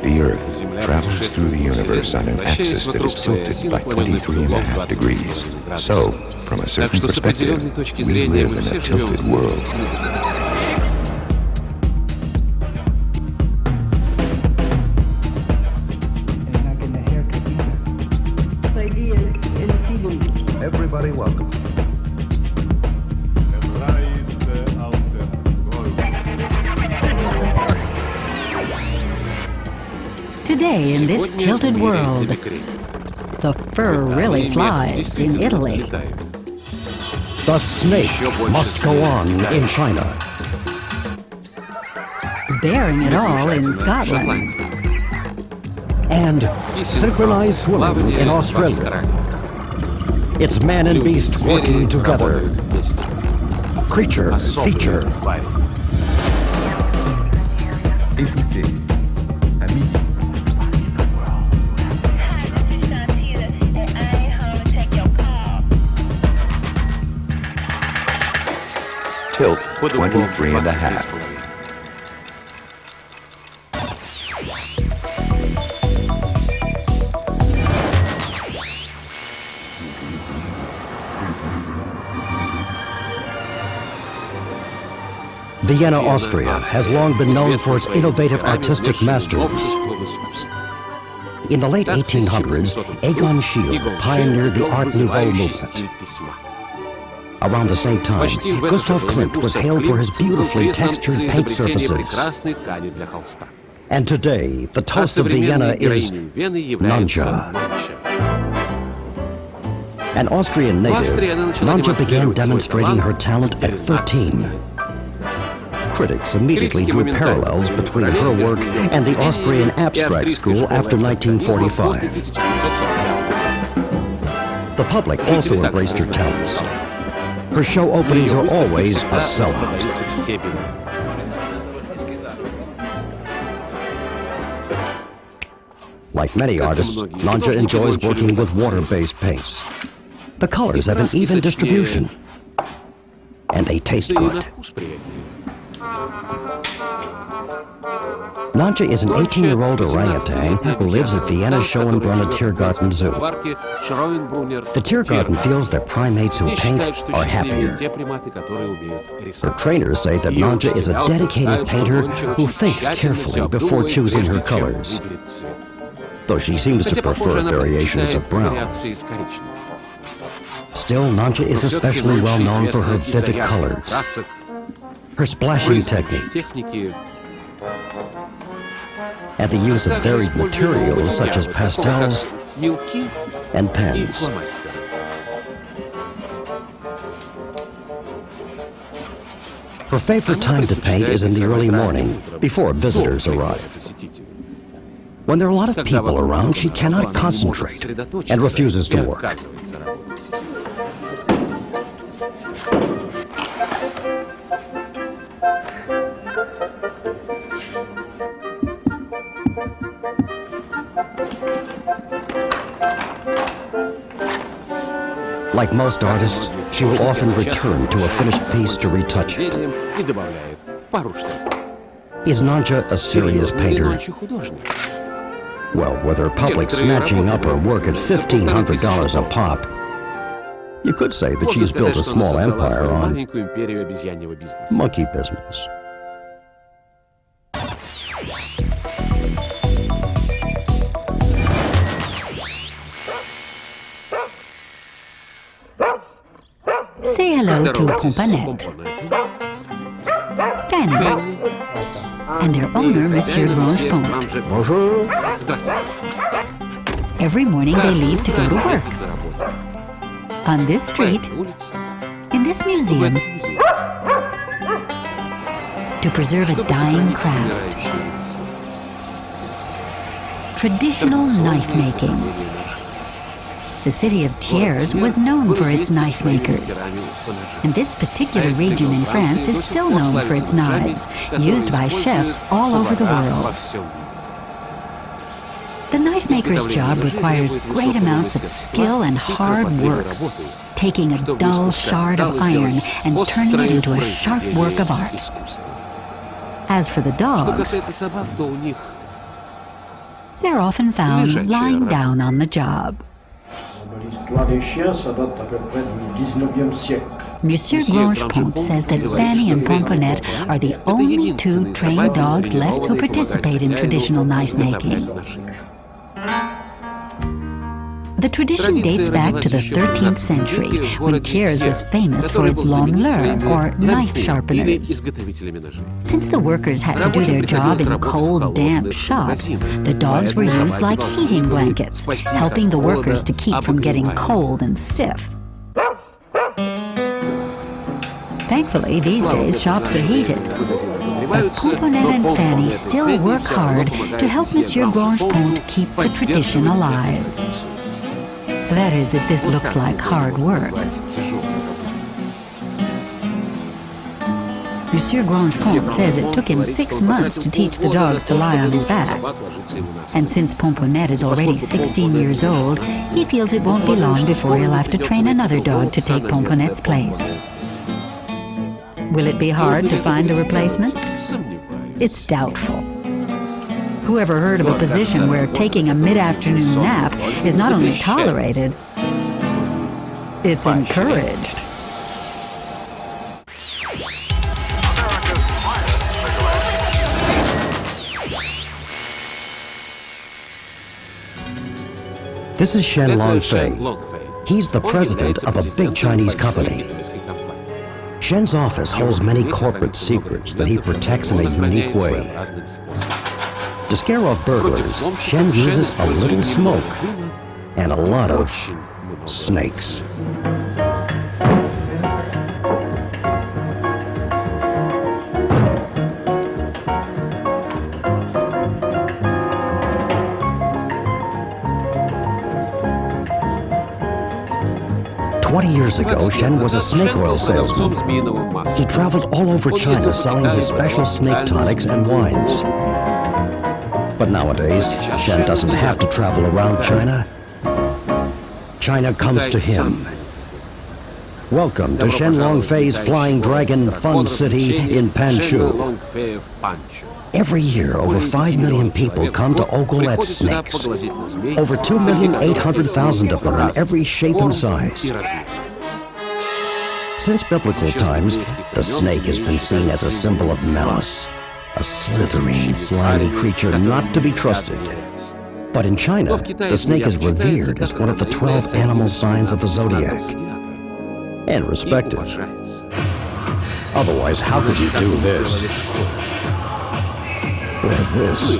The Earth travels through the universe on an axis that is tilted by 23.5 degrees. So, from a certain perspective, we live in a tilted world. Everybody welcome. Today, in this tilted world, the fur really flies in Italy. The snake must go on in China. Bearing it all in Scotland. And synchronized swimming in Australia. It's man and beast working together. Creature, feature. Tilt 23.5. Vienna, Austria has long been known for its innovative artistic masters. In the late 1800s, Egon Schiele pioneered the Art Nouveau movement. Around the same time, Gustav Klimt was hailed for his beautifully textured paint surfaces. And today, the toast of Vienna is Nanja. An Austrian native, Nanja began demonstrating her talent at 13. Critics immediately drew parallels between her work and the Austrian abstract school after 1945. The public also embraced her talents. Her show openings are always a sellout. Like many artists, Nanja enjoys working with water-based paints. The colors have an even distribution, and they taste good. Nanja is an 18-year-old orangutan who lives at Vienna's Schönbrunner Tiergarten Zoo. The Tiergarten feels that primates who paint are happier. Her trainers say that Nanja is a dedicated painter who thinks carefully before choosing her colors, though she seems to prefer variations of brown. Still, Nanja is especially well known for her vivid colors, her splashing technique, and the use of varied materials such as pastels and pens. Her favorite time to paint is in the early morning, before visitors arrive. When there are a lot of people around, she cannot concentrate and refuses to work. Like most artists, she will often return to a finished piece to retouch it. Is Nanja a serious painter? Well, with her public snatching up her work at $1,500 a pop, you could say that she has built a small empire on monkey business. Say hello to Pompanette, Fanny, and their owner, Monsieur Grange-Pont. Bonjour. Every morning they leave to go to work. On this street, in this museum, to preserve a dying craft. Traditional knife making. The city of Thiers was known for its knife makers. And this particular region in France is still known for its knives, used by chefs all over the world. The knife maker's job requires great amounts of skill and hard work, taking a dull shard of iron and turning it into a sharp work of art. As for the dogs, They're often found lying down on the job. L'histoire des chiens, ça date à peu près du 19e siècle. Monsieur Grange-Pont says that Fanny and Pomponette are the only two trained dogs left who participate in traditional knife-making. The tradition dates back to the 13th century, when Thiers was famous for its longleurs, or knife sharpeners. Since the workers had to do their job in cold, damp shops, the dogs were used like heating blankets, helping the workers to keep from getting cold and stiff. Thankfully, these days shops are heated. But Pomponette and Fanny still work hard to help Monsieur Grange-Pont keep the tradition alive. That is, if this looks like hard work. Monsieur Grange-Pont says it took him 6 months to teach the dogs to lie on his back. And since Pomponette is already 16 years old, he feels it won't be long before he'll have to train another dog to take Pomponette's place. Will it be hard to find a replacement? It's doubtful. Whoever heard of a position where taking a mid-afternoon nap is not only tolerated, it's encouraged. This is Shen Longfei. He's the president of a big Chinese company. Shen's office holds many corporate secrets that he protects in a unique way. To scare off burglars, Shen uses a little smoke and a lot of snakes. Years ago, Shen was a snake oil salesman. He traveled all over China selling his special snake tonics and wines. But nowadays, Shen doesn't have to travel around China. China comes to him. Welcome to Shen Longfei's Flying Dragon Fun City in Panchu. Every year, over 5 million people come to ogle at snakes. Over 2,800,000 of them in every shape and size. Since biblical times, the snake has been seen as a symbol of malice, a slithering, slimy creature not to be trusted. But in China, the snake is revered as one of the 12 animal signs of the zodiac, and respected. Otherwise, how could you do this? Like this.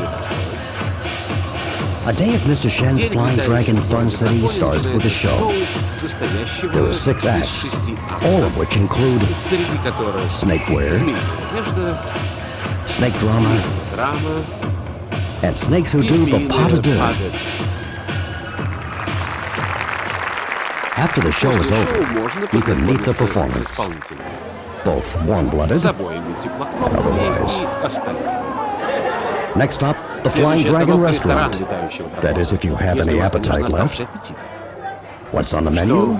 A day at Mr. Shen's Flying Dragon Fun City starts with a show. There are 6 acts, all of which include snakeware, snake drama, and snakes who do the pas de deux. After the show is over, you can meet the performance, both warm-blooded and otherwise. Next stop, the Flying Dragon Restaurant. That is, if you have any appetite left. What's on the menu?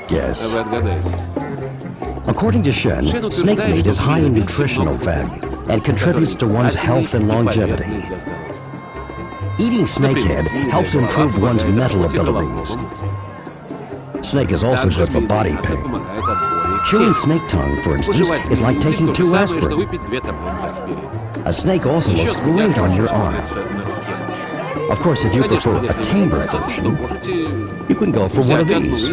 Guess. According to Shen, snake meat is high in nutritional value and contributes to one's health and longevity. Eating snakehead helps improve one's mental abilities. Snake is also good for body pain. Chewing snake tongue, for instance, is like taking 2 aspirin. A snake also looks great on your arm. Of course, if you prefer a tamer version, you can go for one of these.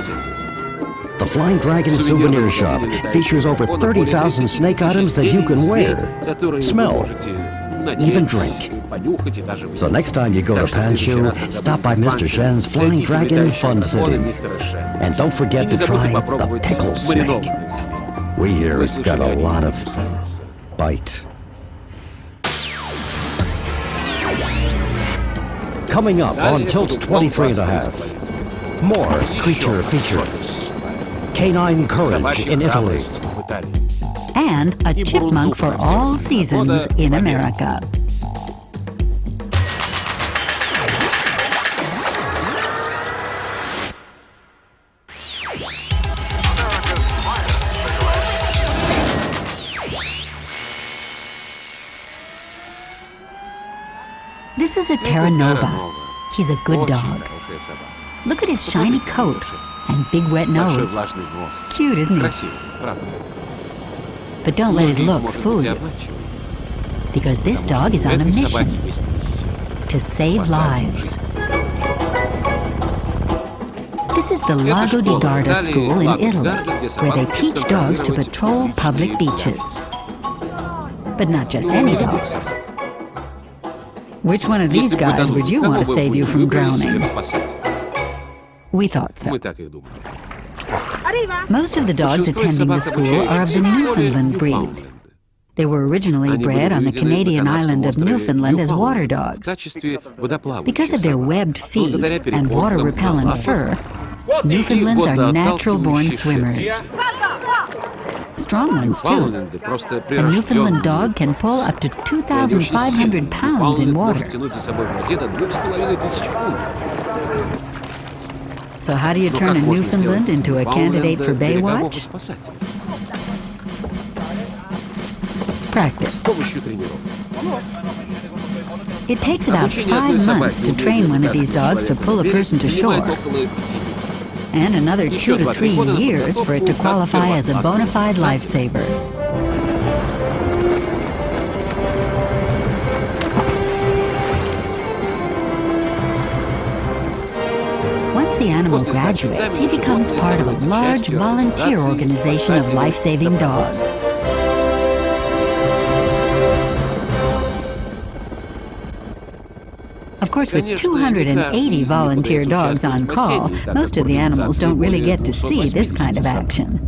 The Flying Dragon Souvenir Shop features over 30,000 snake items that you can wear, smell, even drink. So next time you go to Panchu, stop by Mr. Shen's Flying Dragon Fun City. And don't forget to try the pickle snake. We hear it's got a lot of bite. Coming up on Tilt's 23.5, more creature features. Canine courage in Italy. And a chipmunk for all seasons in America. This is a Terra Nova. He's a good dog. Look at his shiny coat and big wet nose. Cute, isn't he? But don't let his looks fool you, because this dog is on a mission to save lives. This is the Lago di Garda school in Italy, where they teach dogs to patrol public beaches. But not just any dogs. Which one of these guys would you want to save you from drowning? We thought so. Most of the dogs attending the school are of the Newfoundland breed. They were originally bred on the Canadian island of Newfoundland as water dogs. Because of their webbed feet and water-repellent fur, Newfoundlands are natural-born swimmers. Strong ones, too. A Newfoundland dog can pull up to 2,500 pounds in water. So how do you turn a Newfoundland into a candidate for Baywatch? Practice. It takes about 5 months to train one of these dogs to pull a person to shore, and another 2 to 3 years for it to qualify as a bona fide lifesaver. Once the animal graduates, he becomes part of a large volunteer organization of life-saving dogs. Of course, with 280 volunteer dogs on call, most of the animals don't really get to see this kind of action.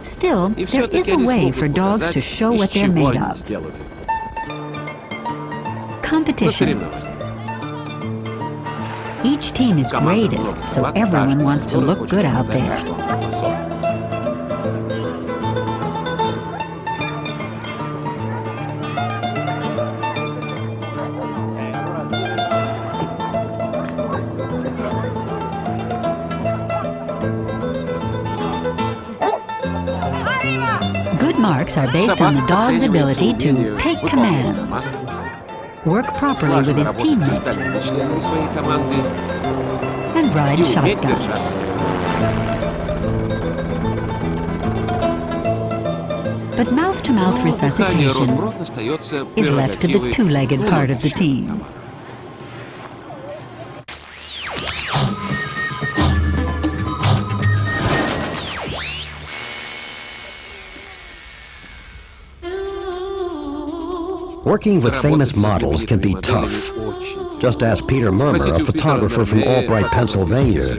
Still, there is a way for dogs to show what they're made of. Competitions. Each team is graded, so everyone wants to look good out there. Good marks are based on the dog's ability to take commands, work properly with his teammates, and ride shotgun. But mouth-to-mouth resuscitation is left to the two-legged part of the team. Working with famous models can be tough. Just ask Peter Murmur, a photographer from Albright, Pennsylvania.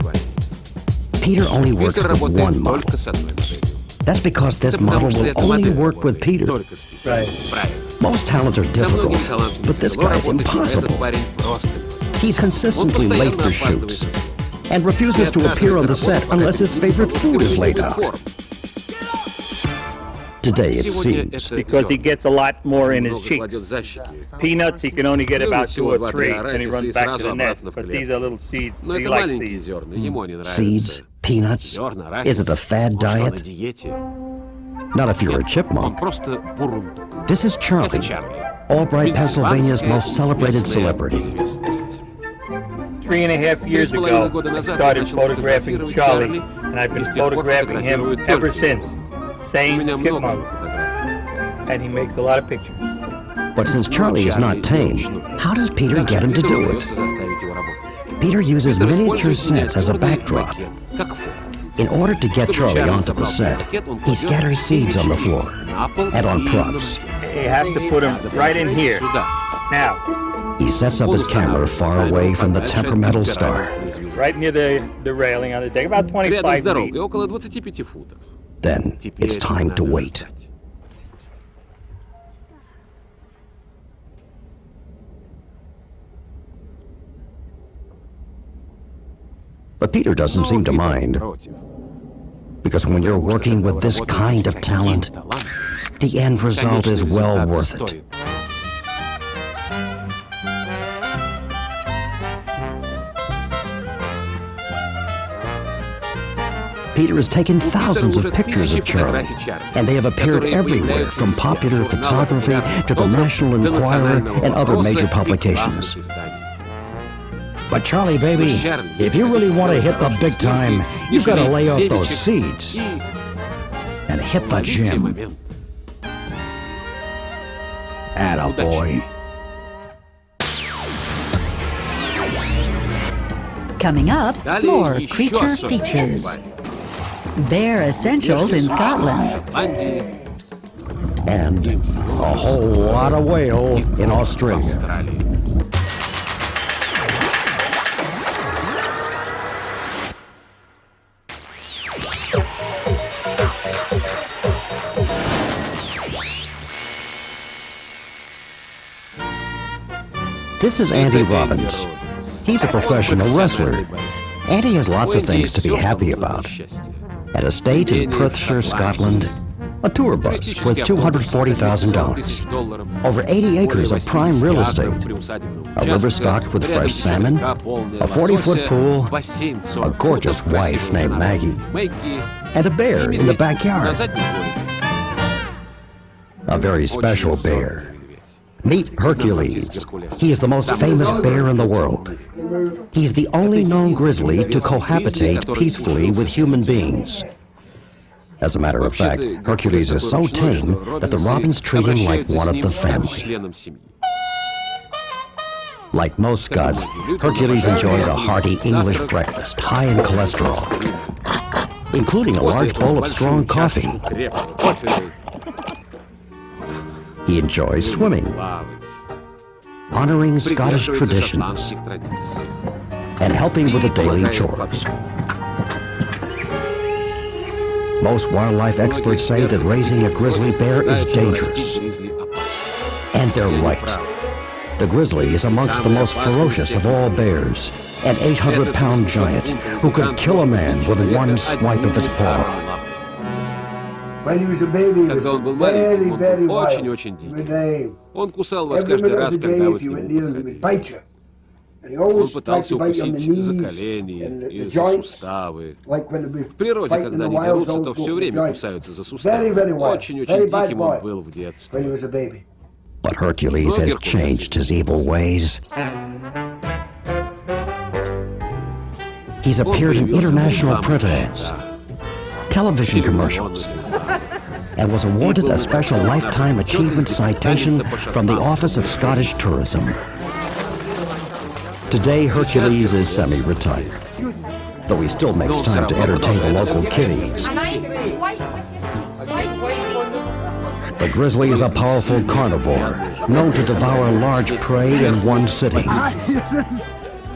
Peter only works with one model. That's because this model will only work with Peter. Most talents are difficult, but this guy's impossible. He's consistently late for shoots and refuses to appear on the set unless his favorite food is laid out. Today, it seems. Because he gets a lot more in his cheeks. Peanuts, he can only get about 2 or 3, and he runs back to the net. But these are little seeds. He likes these. Seeds? Peanuts? Is it a fad diet? Not if you're a chipmunk. This is Charlie, Albright, Pennsylvania's most celebrated celebrity. 3.5 years ago, I started photographing Charlie, and I've been photographing him ever since. Same chipmunk, and he makes a lot of pictures. But since Charlie is not tame, how does Peter get him to do it? Peter uses miniature sets as a backdrop. In order to get Charlie onto the set, he scatters seeds on the floor and on props. You have to put him right in here. Now. He sets up his camera far away from the temperamental star. Right near the railing on the deck, about 25 feet. Then it's time to wait. But Peter doesn't seem to mind, because when you're working with this kind of talent, the end result is well worth it. Peter has taken thousands of pictures of Charlie, and they have appeared everywhere from popular photography to the National Enquirer and other major publications. But Charlie, baby, if you really want to hit the big time, you've got to lay off those seeds and hit the gym. Attaboy. Coming up, more creature features. Bear essentials in Scotland. And a whole lot of whale in Australia. This is Andy Robbins. He's a professional wrestler. Andy has lots of things to be happy about. An estate in Perthshire, Scotland, a tour bus worth $240,000, over 80 acres of prime real estate, a river stocked with fresh salmon, a 40-foot pool, a gorgeous wife named Maggie, and a bear in the backyard. A very special bear. Meet Hercules. He is the most famous bear in the world. He's the only known grizzly to cohabitate peacefully with human beings. As a matter of fact, Hercules is so tame that the robins treat him like one of the family. Like most Scots, Hercules enjoys a hearty English breakfast high in cholesterol, including a large bowl of strong coffee. He enjoys swimming, honoring Scottish traditions, and helping with the daily chores. Most wildlife experts say that raising a grizzly bear is dangerous. And they're right. The grizzly is amongst the most ferocious of all bears, an 800-pound giant who could kill a man with one swipe of its paw. When he was a baby, he was Когда он был very, маленьким, very он был wild. очень-очень He дикий. would name. Он кусал вас Every каждый minute of раз, the когда day, вы if к you went нему near him, he would подходили. bite you. And he Он always tried пытался to bite you on the укусить за knees колени and и the за joints. суставы. Like when we В природе, fight in когда the они wild дерутся, zones, то go все for the время joints. кусаются за Very, суставы. very wild. Очень-очень Very bad диким он boy был в when he детстве. was a baby. But Hercules has changed his evil ways. He's appeared in international print ads, television commercials, and was awarded a special Lifetime Achievement Citation from the Office of Scottish Tourism. Today, Hercules is semi-retired, though he still makes time to entertain the local kiddies. The grizzly is a powerful carnivore, known to devour large prey in one sitting.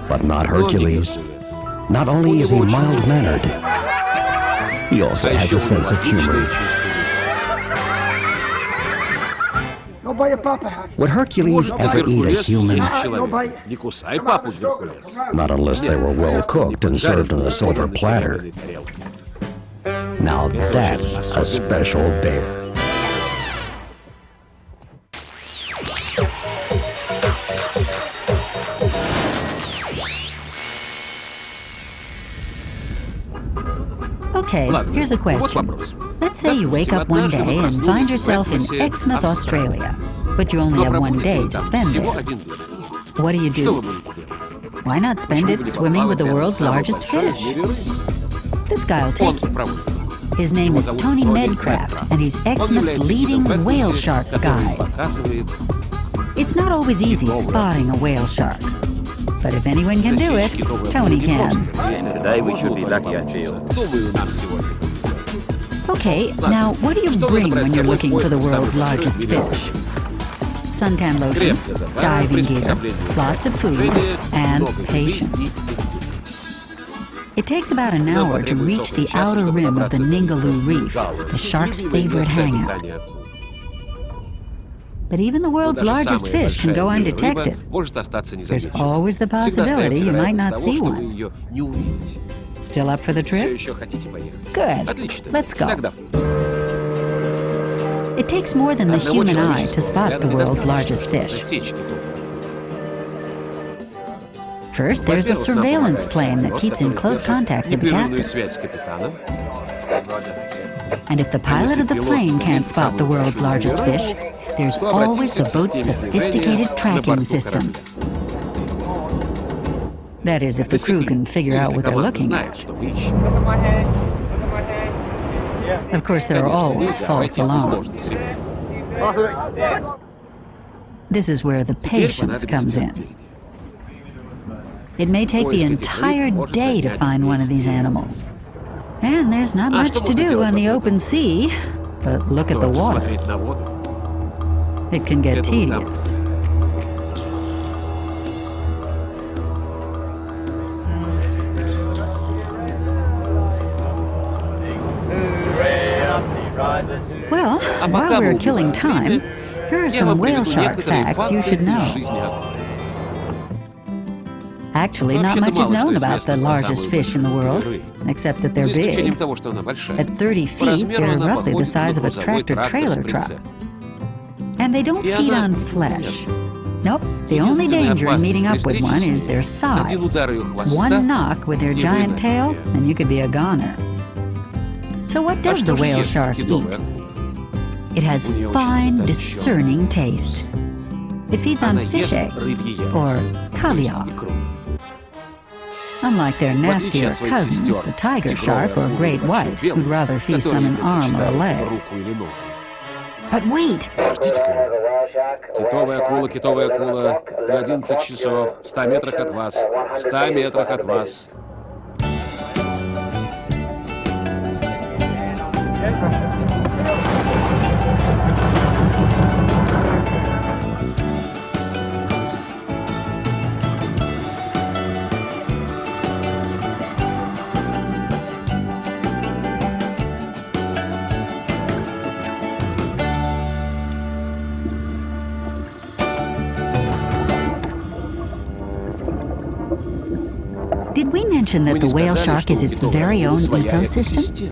But not Hercules. Not only is he mild-mannered, he also has a sense of humor. Would Hercules ever eat a human? Не кусай папу, Геркулес. Not unless they were well cooked and served on a silver platter. Now that's a special bear. Okay, here's a question. Let's say you wake up one day and find yourself in Exmouth, Australia, but you only have one day to spend there. What do? Why not spend it swimming with the world's largest fish? This guy'll take you. His name is Tony Medcraft, and he's Exmouth's leading whale shark guide. It's not always easy spotting a whale shark, but if anyone can do it, Tony can. Today we should be lucky, I feel. Okay, now what do you bring when you're looking for the world's largest fish? Suntan lotion, diving gear, lots of food, and patience. It takes about an hour to reach the outer rim of the Ningaloo Reef, the shark's favorite hangout. But even the world's largest fish can go undetected. There's always the possibility you might not see one. Still up for the trip? Good. Let's go. It takes more than the human eye to spot the world's largest fish. First, there's a surveillance plane that keeps in close contact with the captain. And if the pilot of the plane can't spot the world's largest fish, there's always the boat's sophisticated tracking system. That is, if the crew can figure out what they're looking at. Of course, there are always false alarms. This is where the patience comes in. It may take the entire day to find one of these animals. And there's not much to do on the open sea, but look at the water. It can get tedious. Well, while we're killing time, here are some whale shark facts you should know. Actually, not much is known about the largest fish in the world, except that they're big. At 30 feet, they're roughly the size of a tractor-trailer truck. And they don't feed on flesh. Nope, the only danger in meeting up with one is their size. One knock with their giant tail, and you could be a goner. So what does the whale shark eat? It has fine, discerning taste. It feeds on fish eggs, or caviar. Unlike their nastier cousins, the tiger shark or great white, who'd rather feast on an arm or a leg. But wait! Китовая акула, на 11 часов, в 100 метрах от вас, в 100 метрах от вас. Did we mention that the whale shark is its very own ecosystem?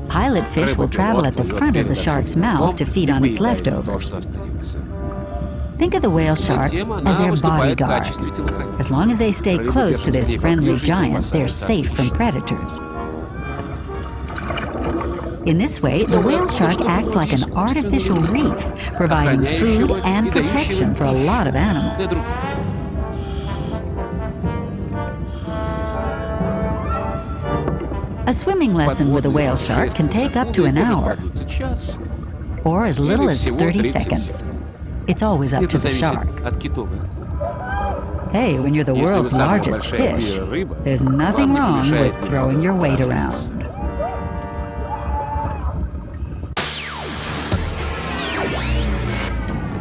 Pilot fish will travel at the front of the shark's mouth to feed on its leftovers. Think of the whale shark as their bodyguard. As long as they stay close to this friendly giant, they're safe from predators. In this way, the whale shark acts like an artificial reef, providing food and protection for a lot of animals. A swimming lesson with a whale shark can take up to an hour, or as little as 30 seconds. It's always up to the shark. Hey, when you're the world's largest fish, there's nothing wrong with throwing your weight around.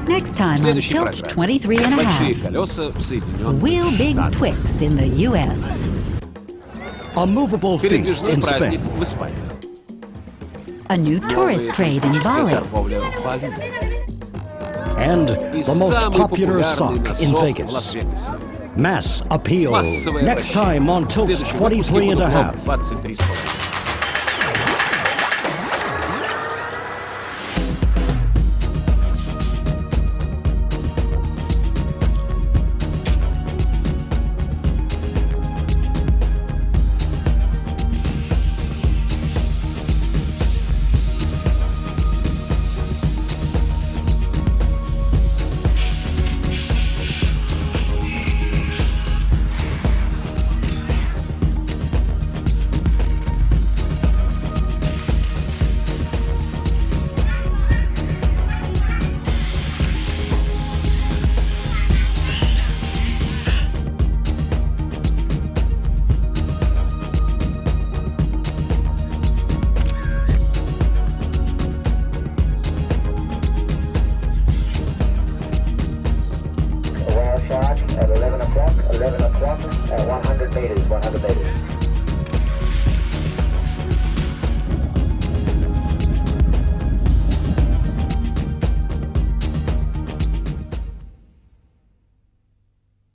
Next time on Tilt 23 and a half, Real Big Twix in the U.S. A movable feast in Spain. A new tourist trade in Bali. And the most popular sock in Vegas. Mass appeal. Next time on Tilt 23 and a half. At 11 o'clock, at 100 meters, 100 meters.